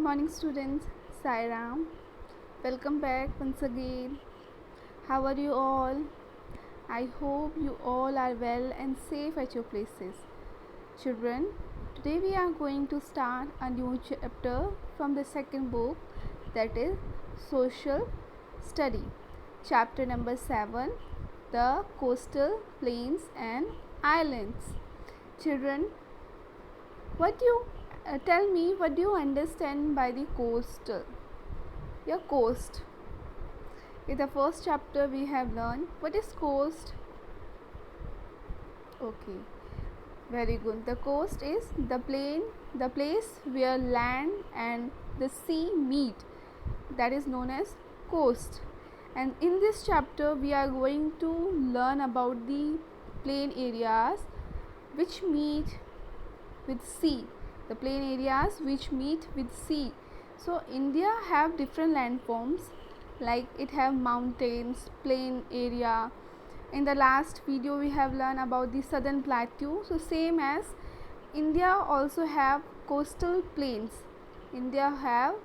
morning, students. Sai Ram. Welcome back once again. How are you all? I hope you all are well and safe at your places. Children, today we are going to start a new chapter from the second book, that is Social Study. Chapter number 7, The Coastal Plains and Islands. Children, tell me, what do you understand by the coastal? Your coast. In the first chapter we have learned what is coast. Okay, very good. The coast is the place where land and the sea meet. That is known as coast. And in this chapter we are going to learn about the plain areas which meet with sea. The plain areas which meet with sea. So India have different landforms, like it have mountains, plain area. In the last video we have learned about the southern plateau. So same as India also have coastal plains. India have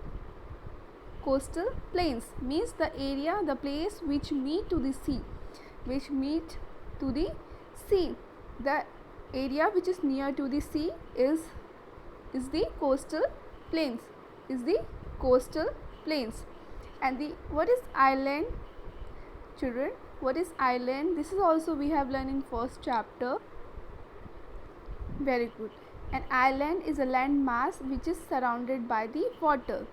coastal plains, means the area, the place which meet to the sea, the area which is near to the sea is the coastal plains, and what is island? Children, what is island? This is also we have learned in first chapter. Very good. An island is a land mass which is surrounded by the water.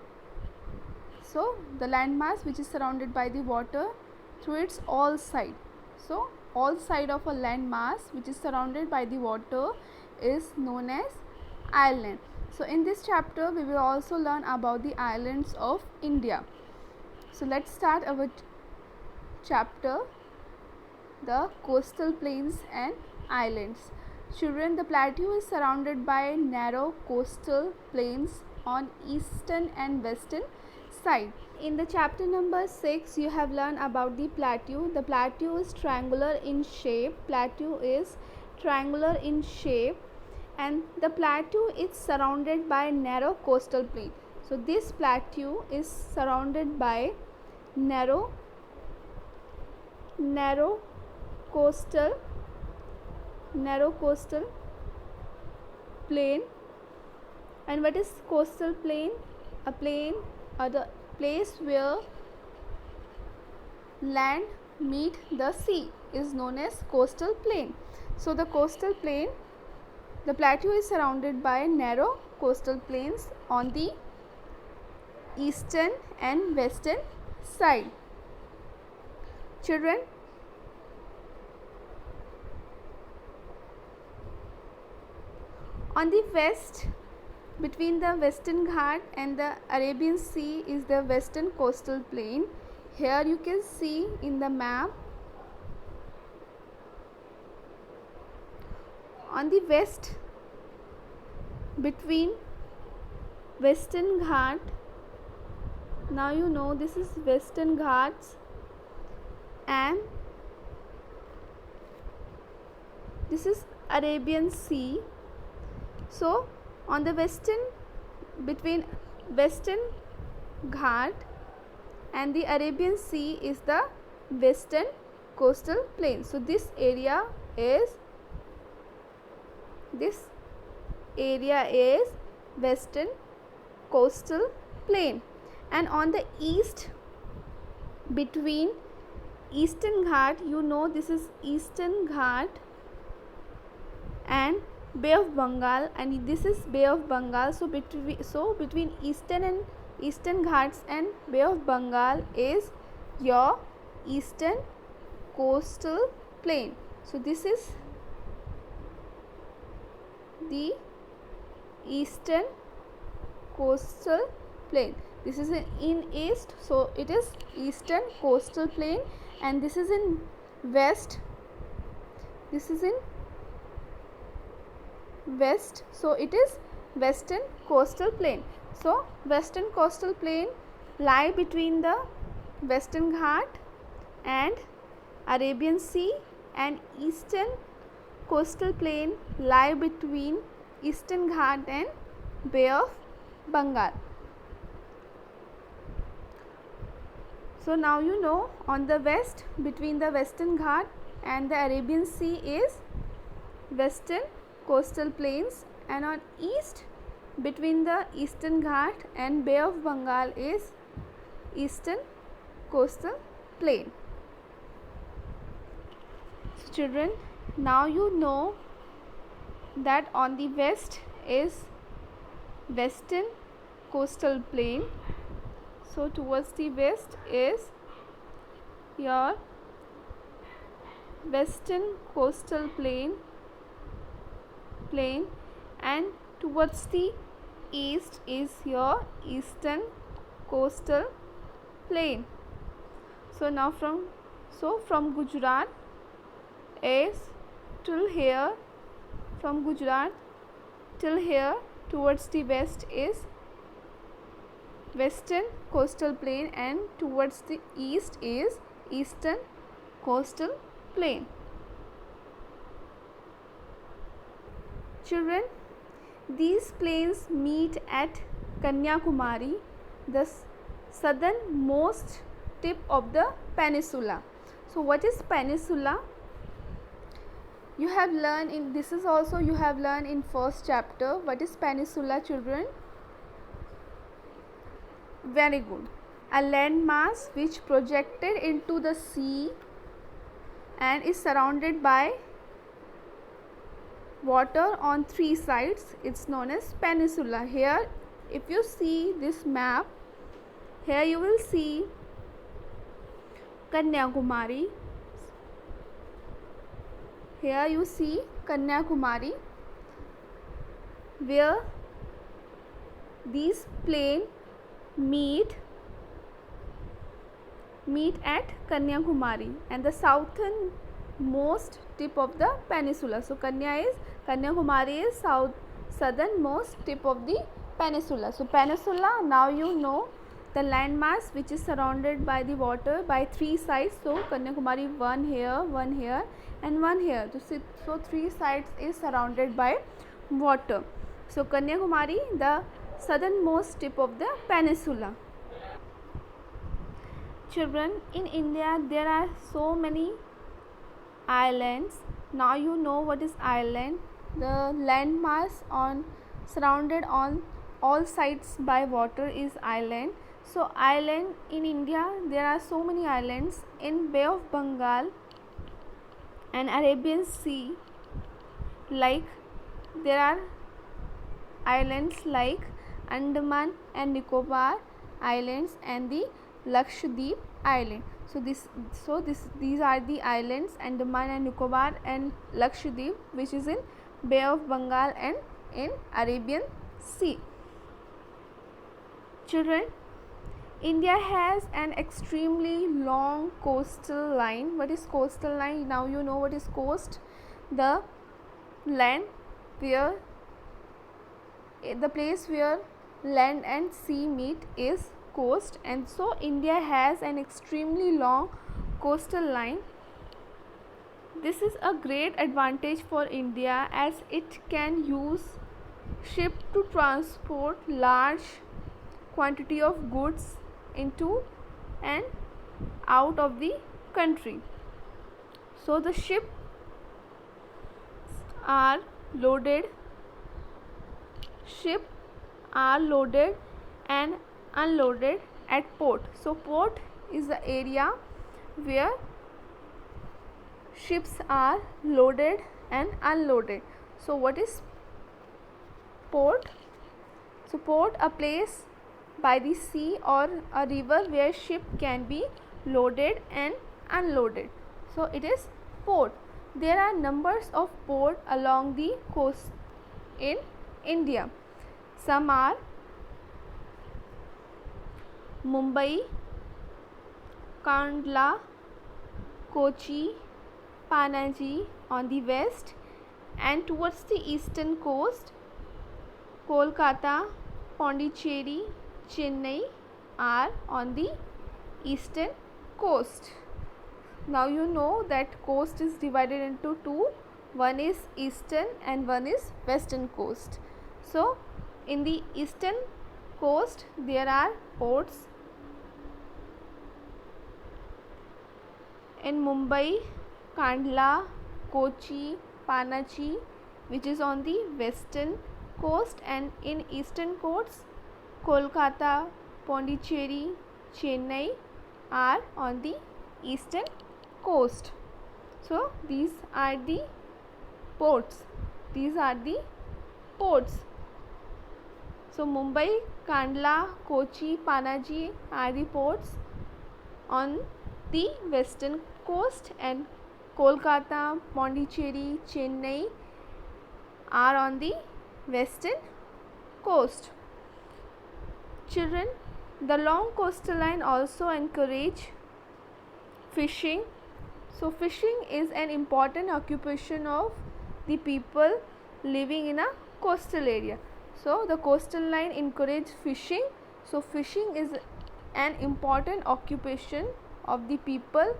So the land mass which is surrounded by the water through its all side. So all side of a land mass which is surrounded by the water is known as island. So in this chapter we will also learn about the islands of India. So let's start our chapter, the coastal plains and islands. Children, the plateau is surrounded by narrow coastal plains on eastern and western side. In the chapter number 6 you have learned about the plateau. The plateau is triangular in shape. And the plateau is surrounded by narrow coastal plain. So this plateau is surrounded by narrow coastal plain. And what is coastal plain? A plain or the place where land meet the sea is known as coastal plain. So the coastal plain, the plateau is surrounded by narrow coastal plains on the eastern and western side. Children, on the west, between the Western Ghat and the Arabian Sea is the western coastal plain. Here you can see in the map. On the west, between Western Ghat, now you know this is Western Ghats, and this is Arabian Sea. So on the between Western Ghat and the Arabian Sea is the western coastal plain. So this area is western coastal plain. And on the east, between Eastern Ghat, you know this is Eastern Ghat and Bay of Bengal, and this is Bay of Bengal. So between Eastern Ghats and Bay of Bengal is your eastern coastal plain. So this is the eastern coastal plain. This is in east, so it is eastern coastal plain, and this is in west. So it is western coastal plain. So western coastal plain lie between the Western Ghat and Arabian Sea, and eastern coastal plain lie between Eastern Ghat and Bay of Bengal. So now you know, on the west between the Western Ghat and the Arabian Sea is Western Coastal Plains, and on east between the Eastern Ghat and Bay of Bengal is Eastern Coastal Plain. So children, now you know that on the west is Western Coastal Plain. So towards the west is your Western Coastal Plain, and towards the east is your Eastern Coastal Plain. So now from Gujarat is till here, from Gujarat till here towards the west is Western Coastal Plain, and towards the east is Eastern Coastal Plain. Children, these plains meet at Kanyakumari, the southernmost tip of the peninsula. So what is peninsula? You have learned in this is also you have learned in first chapter. What is peninsula, children? Very good. A landmass which projected into the sea and is surrounded by water on three sides. It's known as peninsula. Here, if you see this map, here you will see Kanyakumari. Here you see Kanyakumari, where these plains meet at Kanyakumari and the southernmost tip of the peninsula. So Kanyakumari is southernmost tip of the peninsula. So peninsula, now you know the landmass which is surrounded by the water by three sides. So Kanyakumari, one here, and one here. So three sides is surrounded by water. So Kanyakumari, the southernmost tip of the peninsula. Children, in India there are so many islands. Now you know what is island. The landmass surrounded on all sides by water is island. So island in India, there are so many islands. In Bay of Bengal and Arabian Sea, like there are islands like Andaman and Nicobar Islands and the Lakshadweep Island. These are the islands Andaman and Nicobar and Lakshadweep, which is in Bay of Bengal and in Arabian Sea. Children, India has an extremely long coastal line. What is coastal line? Now you know what is coast. The land where the place where land and sea meet is coast, and so India has an extremely long coastal line. This is a great advantage for India as it can use ship to transport large quantity of goods into and out of the country. So the ships are loaded and unloaded at port. So port is the area where ships are loaded and unloaded. So what is port? So port, a place by the sea or a river where ship can be loaded and unloaded. So it is port. There are numbers of ports along the coast in India. Some are Mumbai, Kandla, Kochi, Panaji on the west, and towards the eastern coast, Kolkata, Pondicherry, Chennai are on the eastern coast. Now you know that coast is divided into two. One is eastern and one is western coast. So in the eastern coast there are ports in Mumbai, Kandla, Kochi, Panaji, which is on the western coast, and in eastern coast, Kolkata, Pondicherry, Chennai are on the eastern coast. So these are the ports. These are the ports. So Mumbai, Kandla, Kochi, Panaji are the ports on the western coast, and Kolkata, Pondicherry, Chennai are on the western coast. Children, the long coastal line also encourage fishing. So fishing is an important occupation of the people living in a coastal area. So the coastal line encourage fishing. So fishing is an important occupation of the people,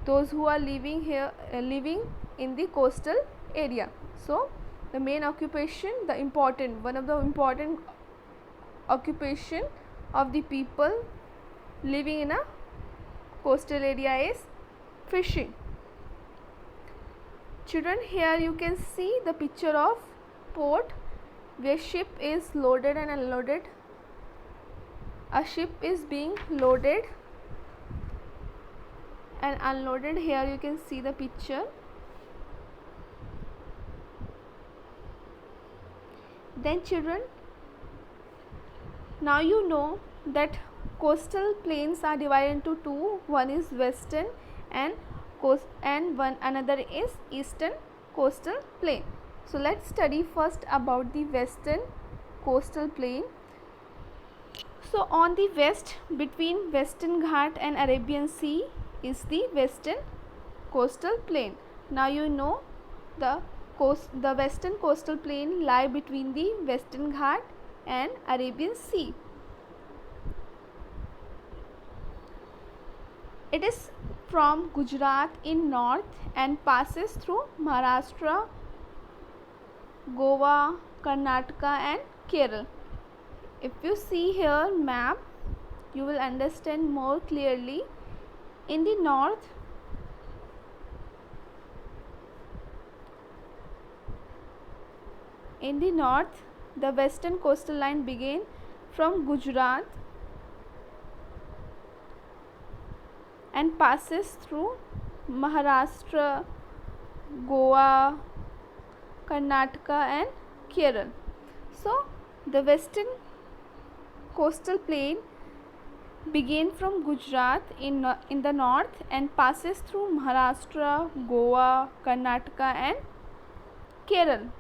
those who are living here, living in the coastal area. So the main occupation, one of the important occupation of the people living in a coastal area is fishing. Children, here you can see the picture of port where ship is loaded and unloaded. A ship is being loaded and unloaded. Here you can see the picture. Then children, now you know that coastal plains are divided into two. One is western and another is eastern coastal plain. So let's study first about the western coastal plain. So on the west, between Western Ghat and Arabian Sea is the western coastal plain. Now you know the western coastal plain lie between the Western Ghat and Arabian Sea. It is from Gujarat in north and passes through Maharashtra, Goa, Karnataka and Kerala. If you see here map, you will understand more clearly. In the north, the western coastal line began from Gujarat and passes through Maharashtra, Goa, Karnataka and Kerala. So the western coastal plain begin from Gujarat in the north and passes through Maharashtra, Goa, Karnataka and Kerala.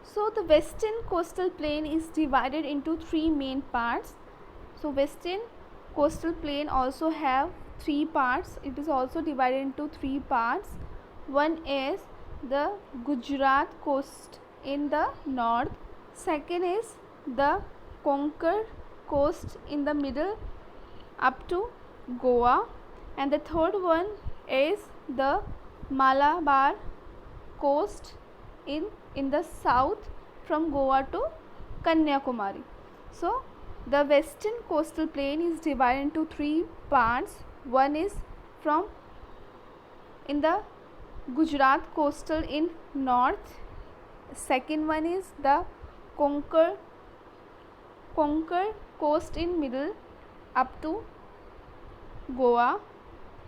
So the western coastal plain is divided into three main parts. So western coastal plain also have three parts. It is also divided into three parts. One is the Gujarat coast in the north. Second is the Konkan coast in the middle up to Goa, and the third one is the Malabar coast in the south from Goa to Kanyakumari. So the western coastal plain is divided into three parts. One is from in the Gujarat coastal in north. Second one is the Konkan coast in middle up to Goa,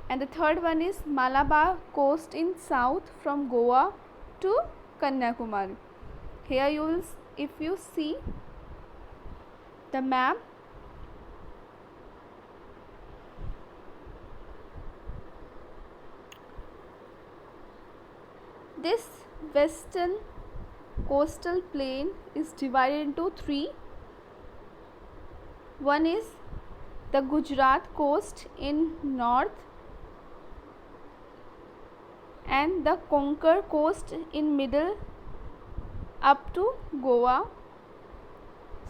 and the third one is Malabar coast in south from Goa to Kanyakumari. Here you will, if you see the map, this western coastal plain is divided into three. One is the Gujarat coast in north and the Konkan coast in middle up to Goa.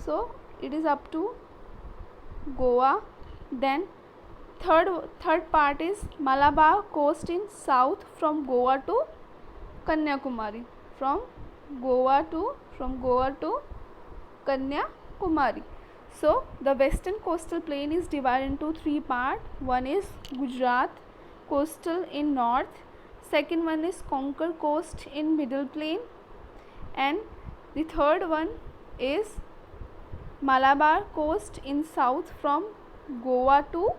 So it is up to Goa. Then third part is Malabar coast in south from Goa to Kanyakumari. From Goa to Kanyakumari. So the western coastal plain is divided into three parts. One is Gujarat coastal in north, second one is Konkan coast in middle plain, and the third one is Malabar coast in south from Goa to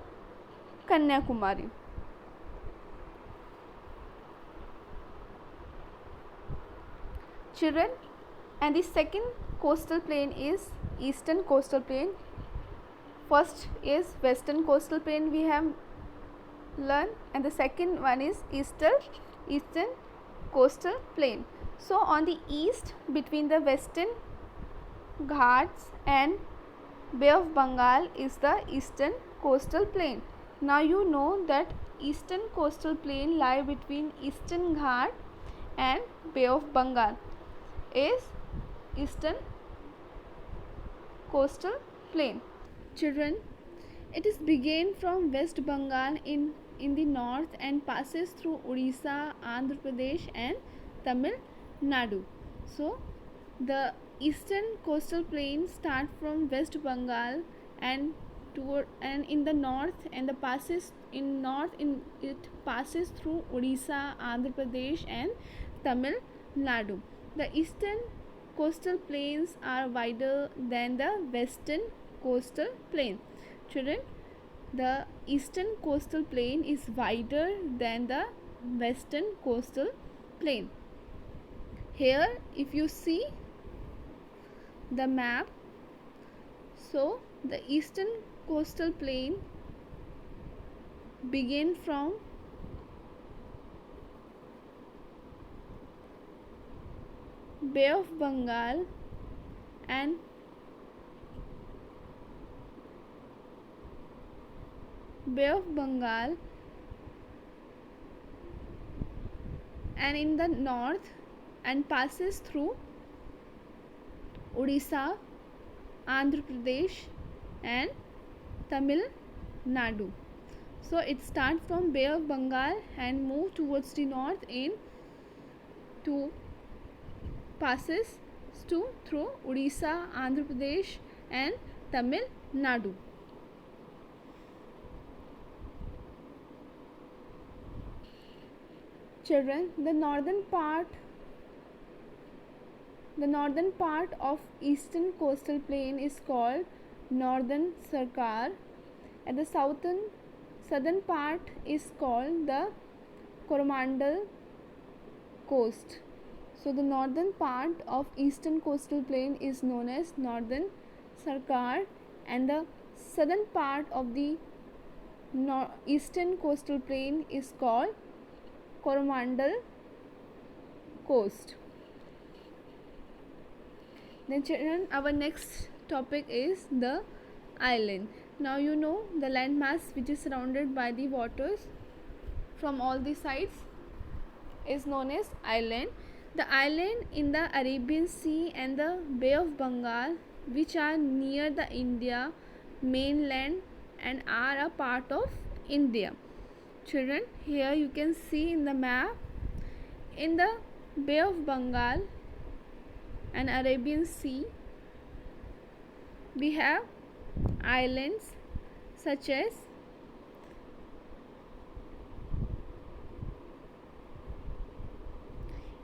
Kanyakumari. Children, and the second coastal plain is eastern coastal plain. First is western coastal plain we have learned, and the second one is eastern coastal plain. So on the east, between the western Ghats and Bay of Bengal is the eastern coastal plain. Now you know that eastern coastal plain lie between Eastern Ghat and Bay of Bengal is eastern coastal plain. Children, it is began from West Bengal in the north and passes through Odisha, Andhra Pradesh and Tamil Nadu. So the eastern coastal plain start from West Bengal and in the north, and it passes through Odisha, Andhra Pradesh and Tamil Nadu. The eastern coastal plains are wider than the western coastal plain. Children, the eastern coastal plain is wider than the western coastal plain. Here if you see the map, so the eastern coastal plain begin from Bay of Bengal and in the north and passes through Odisha, Andhra Pradesh and Tamil Nadu. So it starts from Bay of Bengal and move towards the north passes through Odisha, Andhra Pradesh and Tamil Nadu. Children, the northern part of eastern coastal plain is called Northern Sarkar, and the southern part is called the Coromandel coast. So the northern part of eastern coastal plain is known as Northern Sarkar, and the southern part of the eastern coastal plain is called Coromandel coast. Then children, our next topic is the island. Now you know the landmass which is surrounded by the waters from all the sides is known as island. The island in the Arabian Sea and the Bay of Bengal, which are near the India mainland and are a part of India. Children, here you can see in the map, in the Bay of Bengal and Arabian Sea, we have islands such as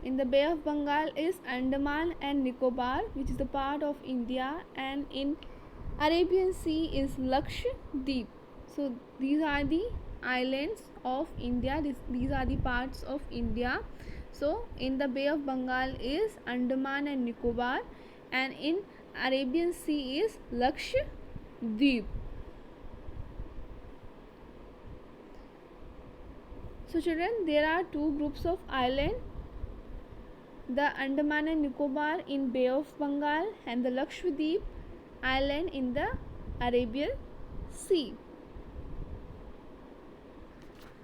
in the Bay of Bengal is Andaman and Nicobar, which is the part of India, and in Arabian Sea is Lakshadweep. So these are the islands of India. These are the parts of India. So in the Bay of Bengal is Andaman and Nicobar, and in Arabian Sea is Lakshadweep. So children, there are two groups of island, the Andaman and Nicobar in Bay of Bengal and the Lakshadweep island in the Arabian Sea.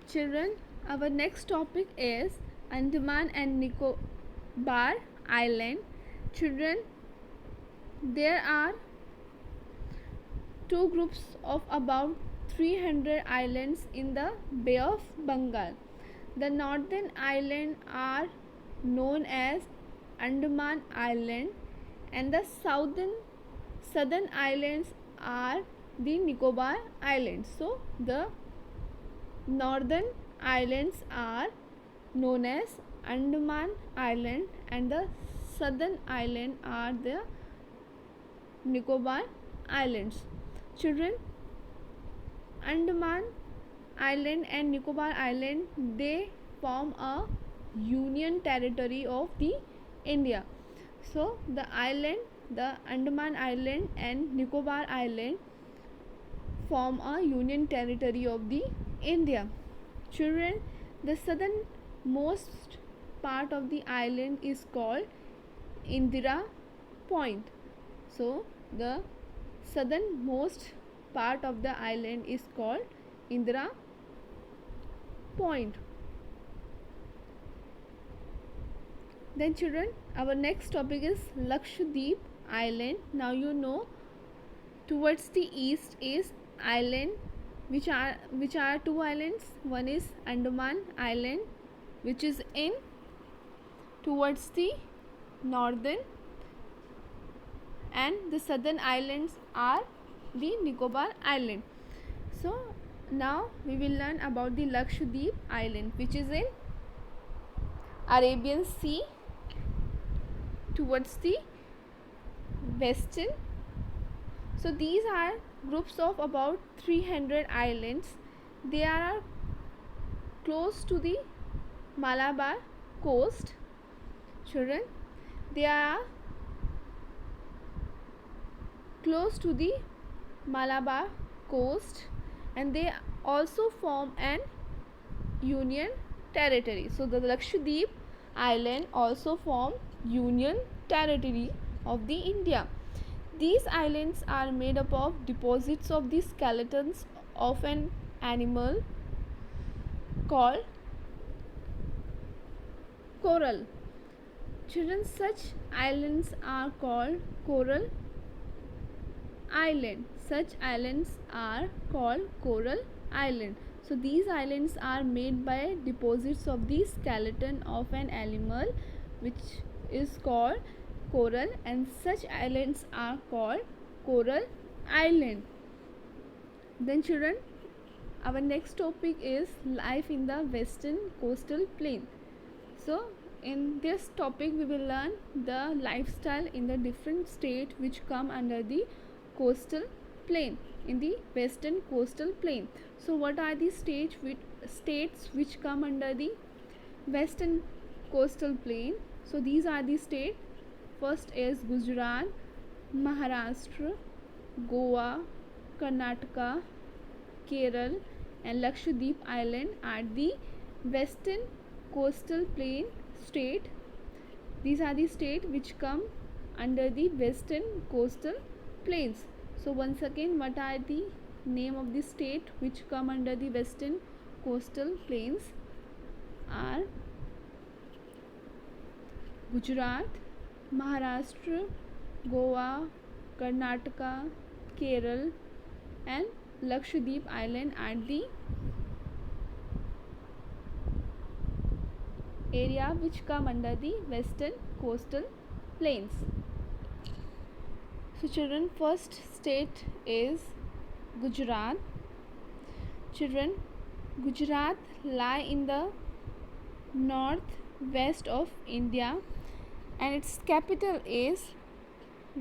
Children, our next topic is Andaman and Nicobar island. Children, there are two groups of about 300 islands in the Bay of Bengal. The northern islands are known as Andaman Island, and the southern islands are the Nicobar Islands. So the northern islands are known as Andaman Island, and the southern island are the Nicobar Islands. Children, Andaman Island and Nicobar Island, they form a union territory of the India. So the Andaman Island and Nicobar Island form a union territory of the India. Children, the southernmost part of the island is called Indira Point. So the southernmost part of the island is called Indira Point. Then children, our next topic is Lakshadweep Island. Now you know, towards the east is island, which are two islands. One is Andaman Island, which is in towards the northern, and the southern islands are the Nicobar Island. So now we will learn about the Lakshadweep Island, which is in Arabian Sea towards the western. So these are groups of about 300 islands. They are close to the Malabar coast. Children, they are close to the Malabar coast, and they also form an union territory. So the Lakshadweep Island also form union territory of the India. These islands are made up of deposits of the skeletons of an animal called coral. Children, such islands are called coral island. Such islands are called coral island. So these islands are made by deposits of the skeleton of an animal, which is called coral, and such islands are called coral island. Then children, our next topic is life in the western coastal plain. So in this topic we will learn the lifestyle in the different states which come under the coastal plain, in the western coastal plain. So what are the states which come under the western coastal plain? So these are the states. First is Gujarat, Maharashtra, Goa, Karnataka, Kerala, and Lakshadweep Island are the western coastal plain state. These are the states which come under the western coastal plains. So once again, what are the name of the state which come under the western coastal plains? Are Gujarat, Maharashtra, Goa, Karnataka, Kerala, and Lakshadweep Island are the area which come under the western coastal plains. So children, first state is Gujarat. Children, Gujarat lie in the northwest of India, and its capital is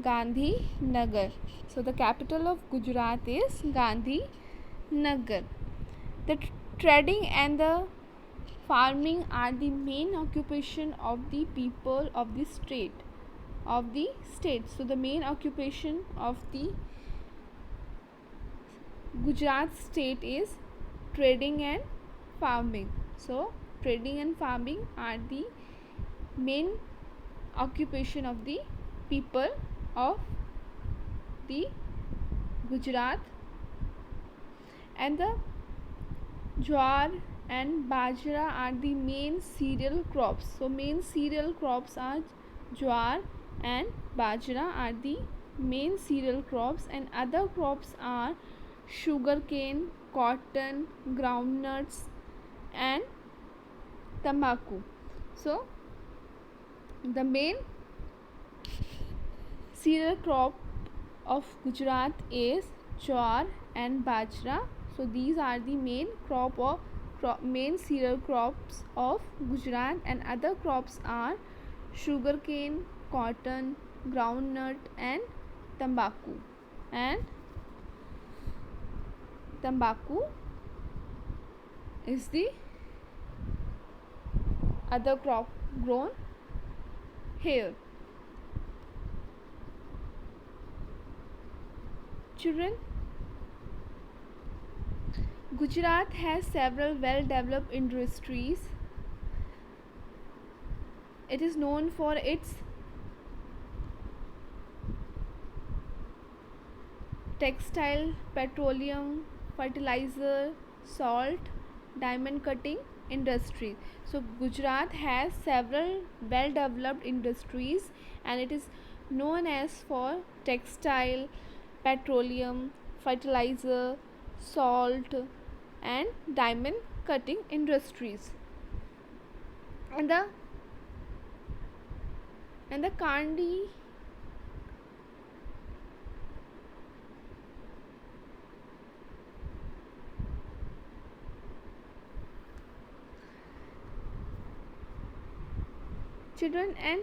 Gandhinagar. So the capital of Gujarat is Gandhinagar. The trading and the farming are the main occupation of the people of the state. So the main occupation of the Gujarat state is trading and farming. So trading and farming are the main occupation of the people of the Gujarat. And the jowar and bajra are the main cereal crops. So main cereal crops are jowar and bajra are the main cereal crops, and other crops are sugarcane, cotton, groundnuts, and tobacco. So The main cereal crop of Gujarat is jowar and bajra. So these are the main main cereal crops of Gujarat, and other crops are sugarcane, cotton, groundnut, and tambaku. And tambaku is the other crop grown here. Children, Gujarat has several well-developed industries. It is known for its textile, petroleum, fertilizer, salt, diamond cutting industry. So Gujarat has several well developed industries, and it is known as for textile, petroleum, fertilizer, salt, and diamond cutting industries. And the Kandi children, and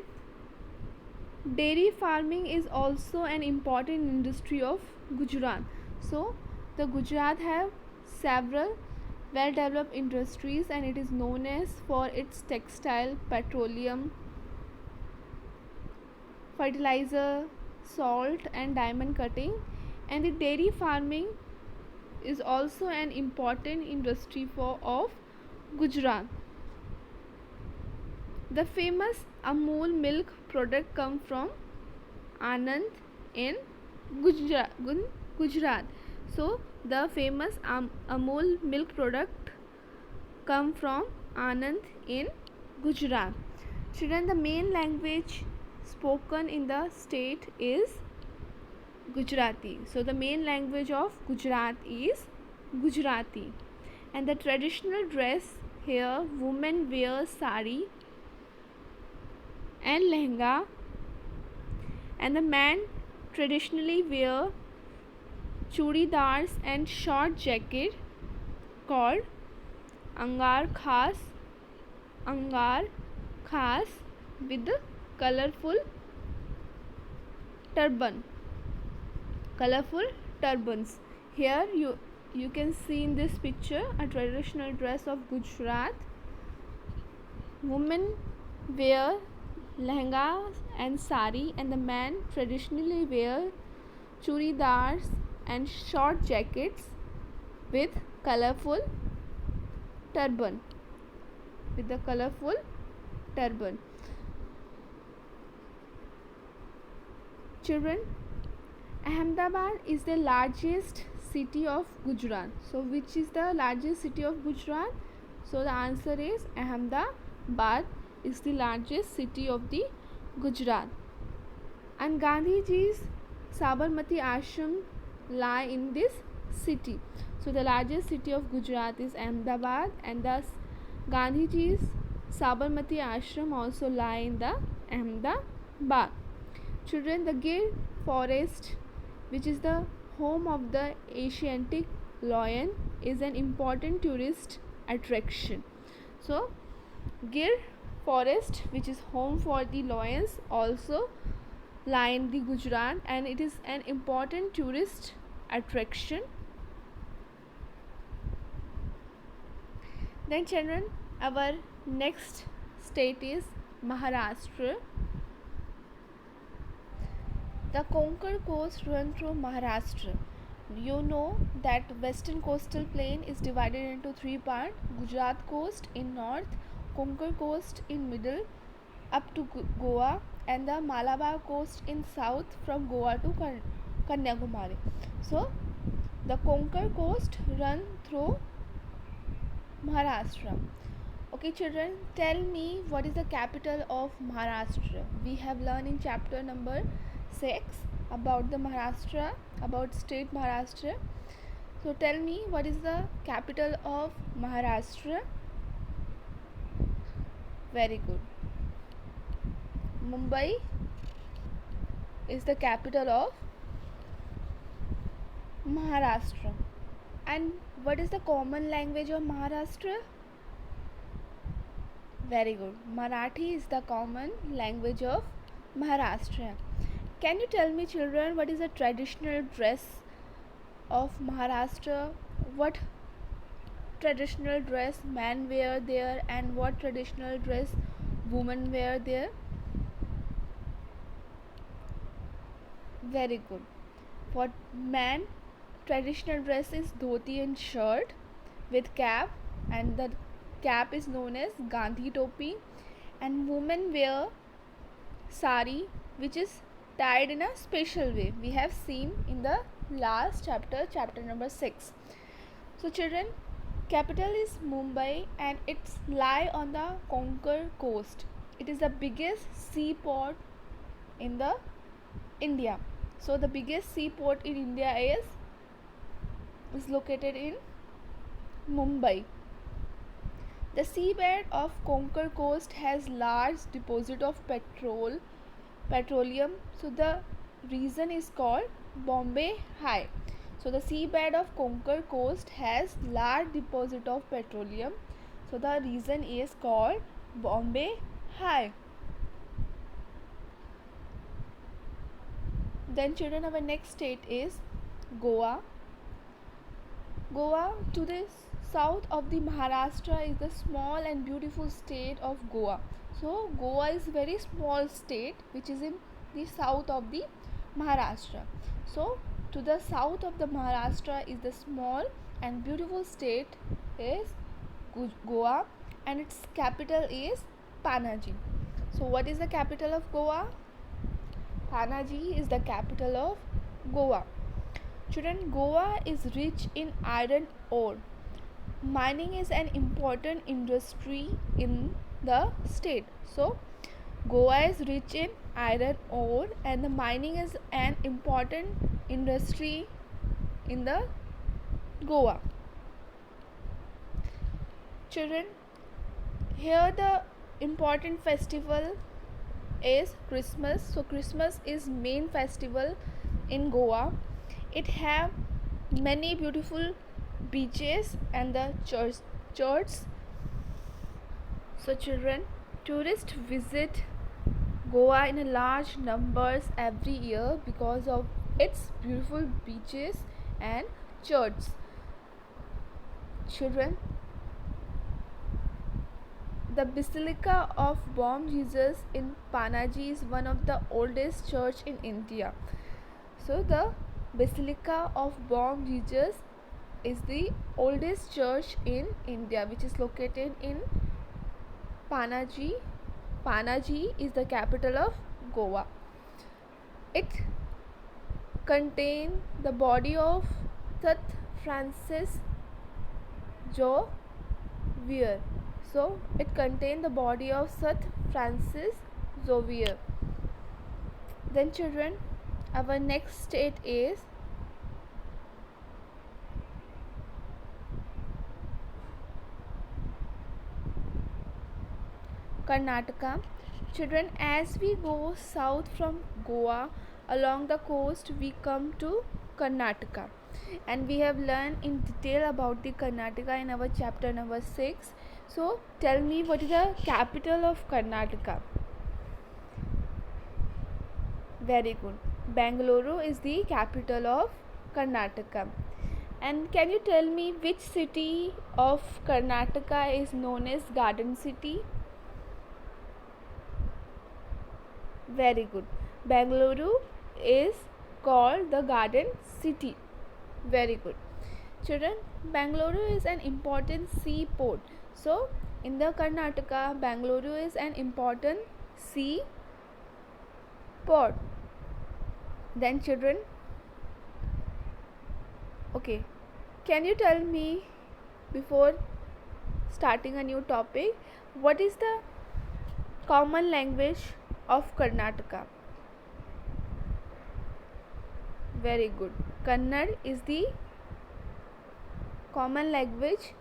dairy farming is also an important industry of Gujarat. So the Gujarat have several well developed industries, and it is known as for its textile, petroleum, fertilizer, salt, and diamond cutting. And the dairy farming is also an important industry of Gujarat. The famous Amul milk product come from Anand in Gujarat. So the famous Amul milk product come from Anand in Gujarat. Children, the main language spoken in the state is Gujarati. So the main language of Gujarat is Gujarati. And the traditional dress here, women wear sari and lehenga, and the man traditionally wear churidars and short jacket called angar khas with the colorful turbans. Here you can see in this picture a traditional dress of Gujarat. Women wear lehenga and sari, and the man traditionally wear churidars and short jackets with colorful turban. Children, Ahmedabad is the largest city of Gujarat. So which is the largest city of Gujarat? So the answer is Ahmedabad is the largest city of the Gujarat. And Gandhiji's Sabarmati Ashram lie in this city. So the largest city of Gujarat is Ahmedabad, and thus Gandhiji's Sabarmati Ashram also lie in the Ahmedabad. Children, the Gir forest, which is the home of the Asiatic lion, is an important tourist attraction. So Gir forest, which is home for the lions, also lie in the Gujarat, and it is an important tourist attraction. Then children, our next state is Maharashtra. The Konkan coast runs through Maharashtra. You know that western coastal plain is divided into three parts: Gujarat coast in north, Konkan coast in middle up to Goa, and the Malabar coast in south from Goa to Kanyakumari. So the Konkan coast run through Maharashtra. Okay children, tell me what is the capital of Maharashtra. We have learned in chapter number 6 about the Maharashtra, about state Maharashtra. So tell me what is the capital of Maharashtra. Very good. Mumbai is the capital of Maharashtra. And what is the common language of Maharashtra? Very good. Marathi is the common language of Maharashtra. Can you tell me, children, what is the traditional dress of Maharashtra? What traditional dress men wear there, and what traditional dress women wear there? Very good. For men, traditional dress is dhoti and shirt with cap, and the cap is known as Gandhi topi. And women wear sari, which is tied in a special way. We have seen in the last chapter, chapter number 6. So children, capital is Mumbai and it's lie on the Konkan coast. It is the biggest seaport in the India. So the biggest seaport in India is located in Mumbai. The seabed of Konkan coast has large deposit of petroleum. So the region is called Bombay High. So the seabed of Konkan coast has large deposit of petroleum. So the region is called Bombay High. Then children, our next state is Goa. Goa, to the south of the Maharashtra, is the small and beautiful state of Goa. So Goa is very small state which is in the south of the Maharashtra. So to the south of the Maharashtra is the small and beautiful state is Goa, and its capital is Panaji. So what is the capital of Goa? Panaji is the capital of Goa. Children, Goa is rich in iron ore. Mining is an important industry in the state. So Goa is rich in iron ore and the mining is an important industry in the Goa. Children, here the important festival is Christmas. So Christmas is main festival in Goa. It have many beautiful beaches and the church. So children, tourists visit Goa in a large numbers every year because of its beautiful beaches and churches. Children, the Basilica of Bom Jesus in Panaji is one of the oldest church in India. So the Basilica of Bom Jesus is the oldest church in India, which is located in Panaji. Panaji is the capital of Goa. It contains the body of St. Francis Xavier. So it contains the body of St. Francis Xavier. Then children, our next state is Karnataka. Children, as we go south from Goa along the coast, we come to Karnataka, and we have learned in detail about the Karnataka in our chapter number 6. So tell me, what is the capital of Karnataka? Very good. Bangalore is the capital of Karnataka. And can you tell me which city of Karnataka is known as Garden City? Very good. Bangalore is called the Garden City. Very good. Children, Bangalore is an important seaport. So, in the Karnataka, Bangalore is an important seaport. Then children, okay, can you tell me, before starting a new topic, what is the common language of Karnataka? Very good. Kannada is the common language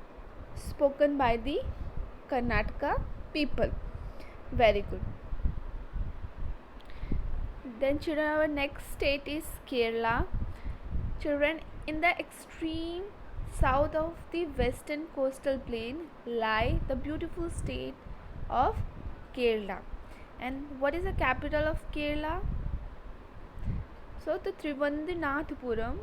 spoken by the Karnataka people. Very good. Then children, our next state is Kerala. Children, in the extreme south of the western coastal plain lie the beautiful state of Kerala. And what is the capital of Kerala? So the Trivandrinathpuram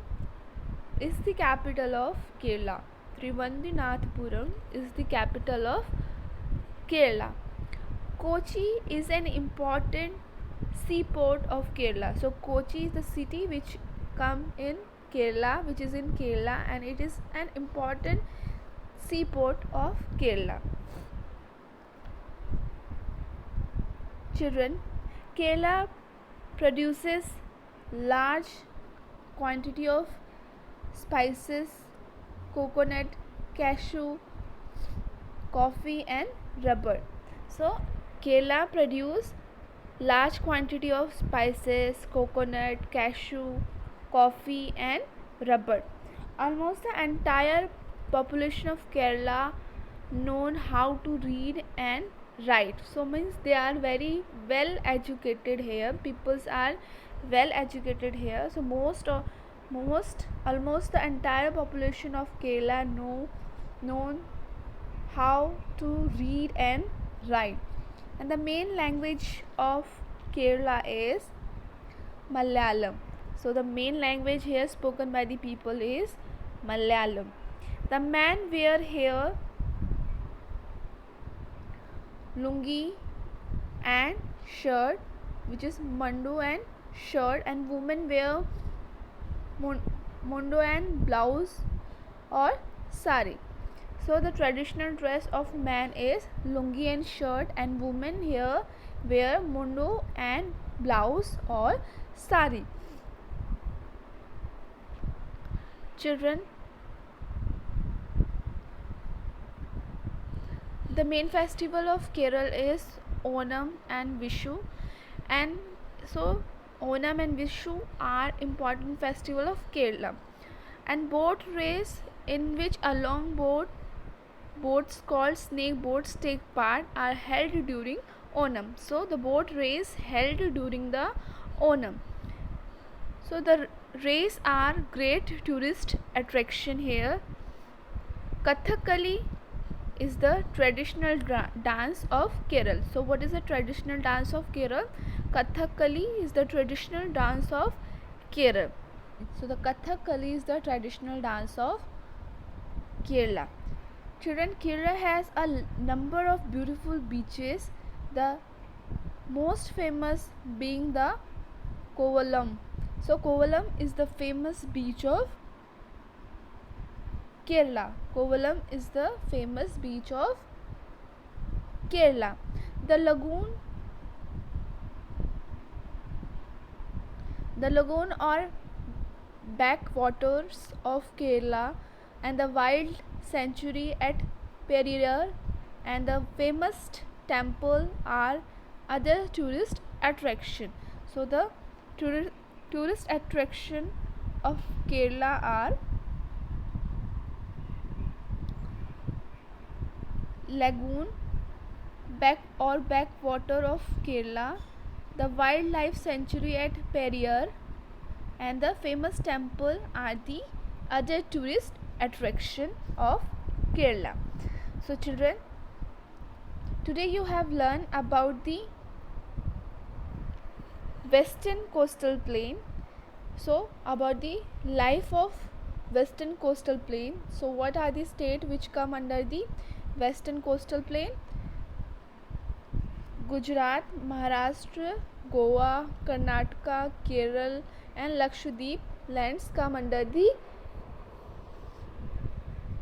is the capital of Kerala. Trivandrinathpuram is the capital of Kerala. Kochi is an important seaport of Kerala. So Kochi is the city which come in Kerala, which is in Kerala, and it is an important seaport of Kerala. Children, Kerala produces large quantity of spices, coconut, cashew, coffee and rubber. So Kerala produce large quantity of spices, coconut, cashew, coffee and rubber. Almost the entire population of Kerala known how to read and write. So means they are very well educated here. Peoples are well educated here. So almost the entire population of Kerala known how to read and write. And the main language of Kerala is Malayalam. So the main language here spoken by the people is Malayalam. The men wear here lungi and shirt, which is mundu and shirt, and women wear mundo and blouse or sari. So the traditional dress of man is lungi and shirt, and women here wear mundo and blouse or sari. Children, the main festival of Kerala is Onam and Vishu, and so Onam and Vishu are important festival of Kerala. And boat race in which a long boats called snake boats take part are held during Onam. So the boat race held during the Onam. So the race are great tourist attraction here. Kathakali is the traditional dance of Kerala. So what is the traditional dance of Kerala? Kathakali is the traditional dance of Kerala. So the Kathakali is the traditional dance of Kerala. Children, Kerala has a number of beautiful beaches, the most famous being the Kovalam. So Kovalam is the famous beach of Kerala. Kovalam is the famous beach of Kerala. The lagoon or backwaters of Kerala and the wild sanctuary at Periyar and the famous temple are other tourist attraction. So the tourist attraction of Kerala are lagoon, backwater of Kerala, the wildlife sanctuary at Periyar and the famous temple are the other tourist attraction of Kerala. So children, today you have learned about the western coastal plain. So about the life of western coastal plain. So what are the states which come under the western coastal plain? Gujarat, Maharashtra, Goa, Karnataka, Kerala and Lakshadweep lands come under the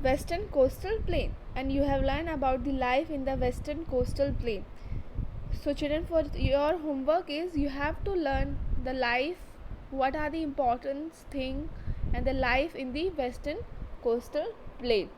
western coastal plain, and you have learned about the life in the western coastal plain. So children, for your homework is you have to learn the life, what are the important things and the life in the western coastal plain.